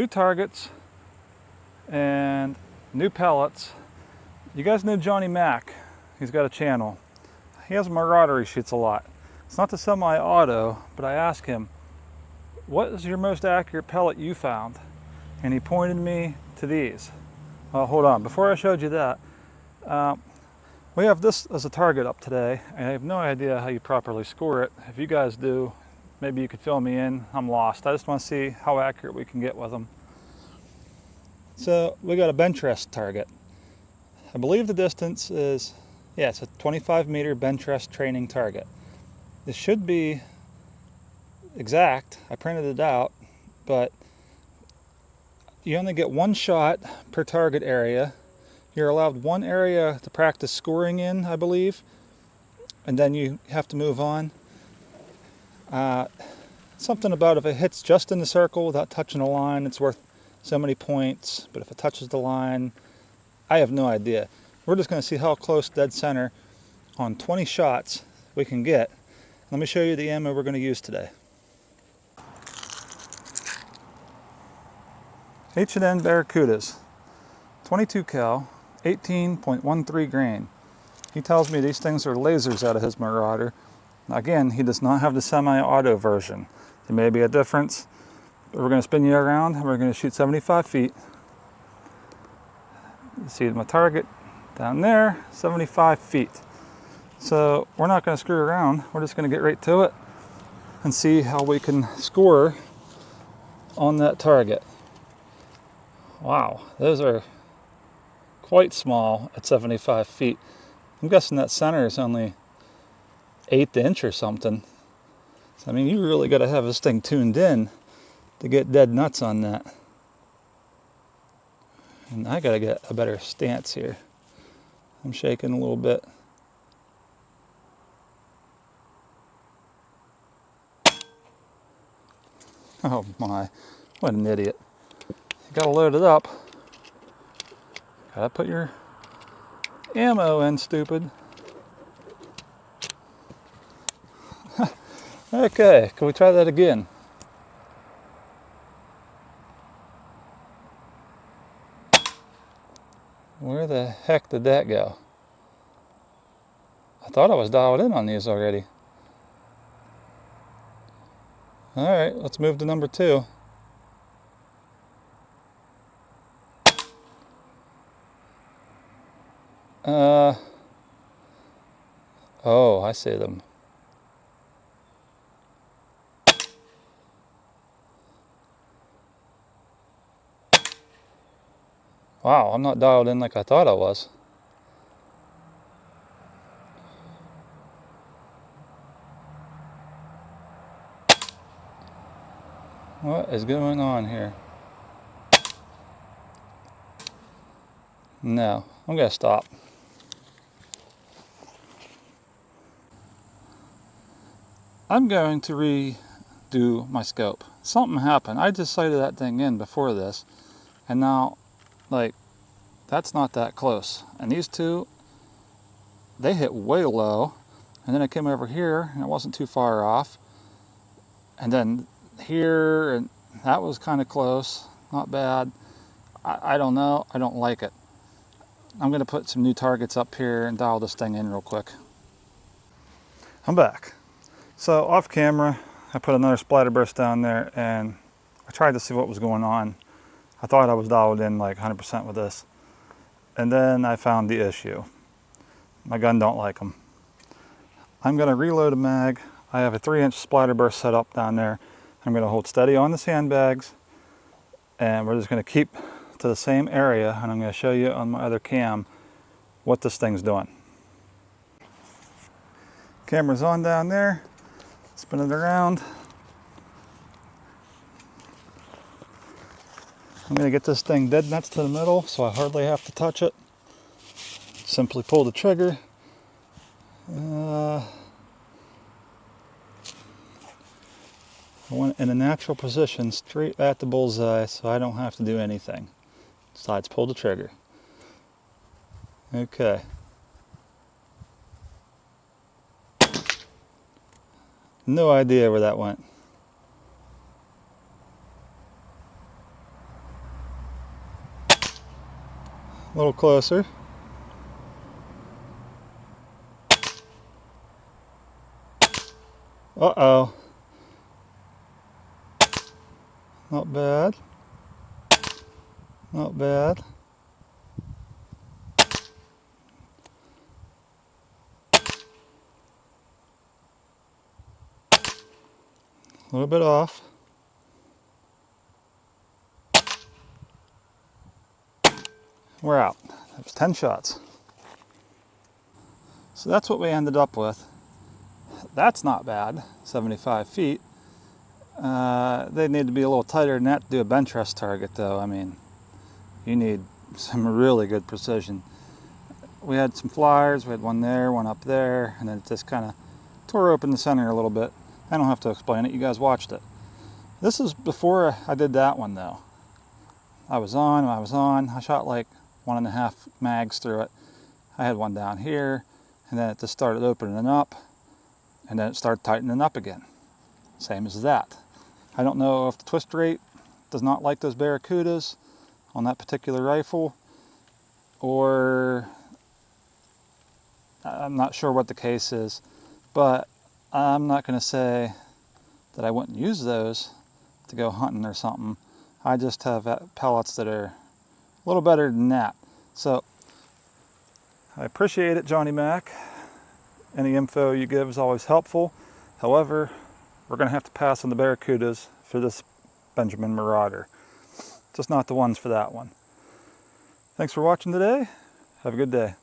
new targets and new pellets. You guys know Johnny Mac. He's got a channel. He has Marauder he shoots a lot. It's not the semi-auto, but I asked him, what is your most accurate pellet you found? And he pointed me to these. Hold on, before I showed you that, we have this as a target up today, and I have no idea how you properly score it. If you guys do, maybe you could fill me in. I'm lost. I just want to see how accurate we can get with them. So we got a bench rest target. I believe the distance is, yeah, it's a 25 meter bench rest training target. This should be exact. I printed it out, but you only get one shot per target area. You're allowed one area to practice scoring in, I believe, and then you have to move on. Something about if it hits just in the circle without touching the line, it's worth so many points, but if it touches the line, I have no idea. We're just going to see how close dead center on 20 shots we can get. Let me show you the ammo we're going to use today. H&N Barracudas, 22 cal, 18.13 grain. He tells me these things are lasers out of his Marauder. Again, he does not have the semi-auto version. There may be a difference, but we're going to spin you around and we're going to shoot 75 feet. You see my target down there, 75 feet. So we're not going to screw around. We're just going to get right to it and see how we can score on that target. Wow, those are quite small at 75 feet. I'm guessing that center is only 1/8 inch or something. So, I mean, you really got to have this thing tuned in to get dead nuts on that. And I got to get a better stance here. I'm shaking a little bit. Oh my, what an idiot. You gotta load it up. Gotta put your ammo in, stupid. Okay, can we try that again? Where the heck did that go? I thought I was dialed in on these already. All right, let's move to number 2. Oh, I see them. Wow, I'm not dialed in like I thought I was. What is going on here? No, I'm gonna stop. I'm going to redo my scope. Something happened. I just sighted that thing in before this, and now, like, that's not that close. And these two, they hit way low, and then I came over here, and it wasn't too far off. And then here, and that was kind of close, not bad. I don't know, I don't like it. I'm gonna put some new targets up here and dial this thing in real quick. I'm back. So off camera, I put another splatterburst down there and I tried to see what was going on. I thought I was dialed in like 100% with this. And then I found the issue. My gun don't like them. I'm gonna reload a mag. I have a 3-inch splatterburst set up down there. I'm gonna hold steady on the sandbags and we're just gonna keep to the same area, and I'm gonna show you on my other cam what this thing's doing. Camera's on down there. Spin it around. I'm going to get this thing dead nuts to the middle so I hardly have to touch it. Simply pull the trigger. I want it in a natural position straight at the bullseye so I don't have to do anything besides pull the trigger. Okay. No idea where that went. A little closer. Uh-oh. Not bad. Not bad. A little bit off. We're out. That was 10 shots. So that's what we ended up with. That's not bad, 75 feet. They need to be a little tighter than that to do a bench rest target though. I mean, you need some really good precision. We had some flyers, we had one there, one up there, and then it just kind of tore open the center a little bit. I don't have to explain it, you guys watched it. This is before I did that one though. I shot like 1.5 mags through it. I had one down here, and then it just started opening up, and then it started tightening up again. Same as that. I don't know if the twist rate does not like those barracudas on that particular rifle, or I'm not sure what the case is, but I'm not going to say that I wouldn't use those to go hunting or something. I just have pellets that are a little better than that. So I appreciate it, Johnny Mac. Any info you give is always helpful. However, we're going to have to pass on the barracudas for this Benjamin Marauder. Just not the ones for that one. Thanks for watching today. Have a good day.